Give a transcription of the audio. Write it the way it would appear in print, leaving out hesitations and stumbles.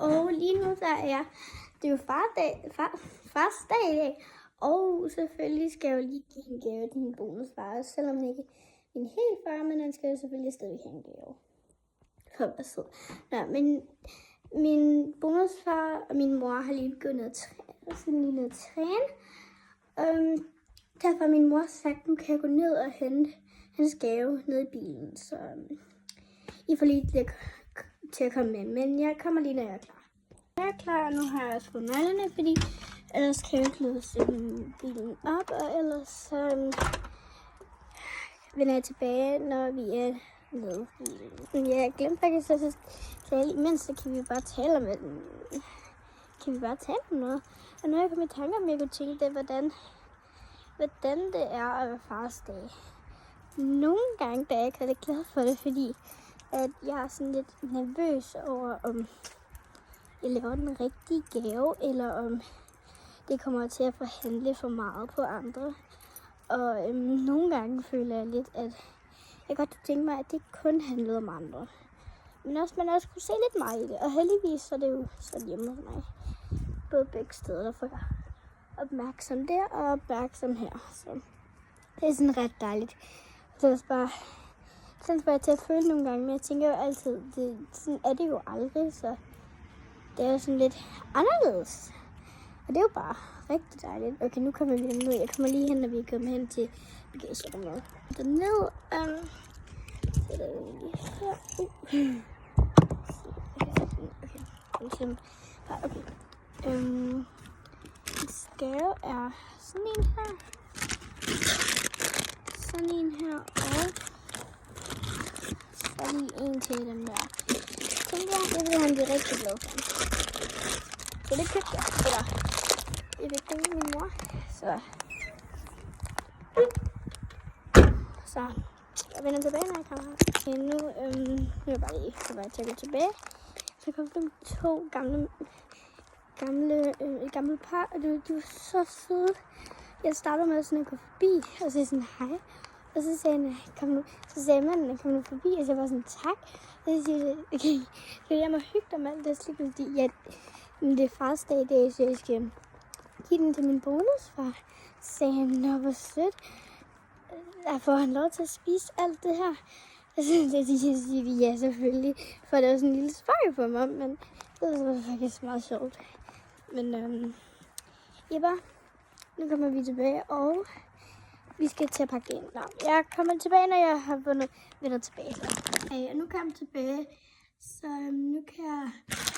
Og lige nu så det er jo fars dag i dag. Og selvfølgelig skal jeg jo lige give en gave til min bonusfar, selvom han ikke er en helt far, men han skal jo selvfølgelig stadig have en gave. Kom, hvad sød. Nå, men min bonusfar og min mor har lige begyndt at træne. Derfor har min mor sagt, nu kan jeg gå ned og hente hans gave ned i bilen. Så I får lige til at komme med, men jeg kommer lige, når jeg er klar. Jeg er klar, nu har jeg skruet nøglerne, fordi ellers kan jeg ikke låse bilen op, og ellers vender jeg tilbage, når vi er nede i bilen. Jeg glemte faktisk at tale, imens så kan vi bare tale om noget. Og når jeg kommer i tanke om, jeg kunne tænke det, hvordan det er at være fars dag. Nogle gange, da jeg ikke er lidt glad for det, fordi at jeg er sådan lidt nervøs over, om jeg laver den rigtige gave, eller om det kommer til at forhandle for meget på andre. Og nogle gange føler jeg lidt, at jeg godt kunne tænke mig, at det ikke kun handlede om andre. Men også, man også kunne se lidt mig i det. Og heldigvis så er det jo sådan hjemme hos mig. Både begge steder, der får jeg opmærksom der og opmærksom her. Så det er sådan ret dejligt. Så det er bare sådan får jeg til at føle nogle gange, men jeg tænker jo altid, sådan er det jo aldrig, så det er jo sådan lidt anderledes. Og det er jo bare rigtig dejligt. Okay, nu kommer vi ned. Jeg kommer lige hen, når vi kommer hen til bagagerummet. Derned, sætter jeg lige her. Okay. Skave er sådan en her. Sådan en her, og så lige en til den der. Tænker jeg, det vil han blive rigtig glad for. Så det købte jeg. Eller, jeg fik den min mor. Så jeg vender tilbage, når jeg kommer her. Okay, nu er jeg bare lige på vej til at gå tilbage. Så kom der 2 gamle par, og de var så søde. Jeg startede med sådan at gå forbi, og så sådan hej. Og så sagde han, så sagde manden, kom nu forbi, og så var sådan tak. Og så siger jeg, okay, jeg må hygge dig med alt det, fordi ja, det er fars dag i dag, så jeg skal give den til min bonusfar. Så sagde han, nå hvor sødt. Der får han lov til at spise alt det her. Og så siger de, ja selvfølgelig, for det var sådan en lille spøj på mig, men det var faktisk meget sjovt. Men Jepper, nu kommer vi tilbage, og vi skal til at pakke ind. Nå, jeg kommer tilbage, når jeg har vendt tilbage. Okay, og nu kommer jeg tilbage, så nu kan jeg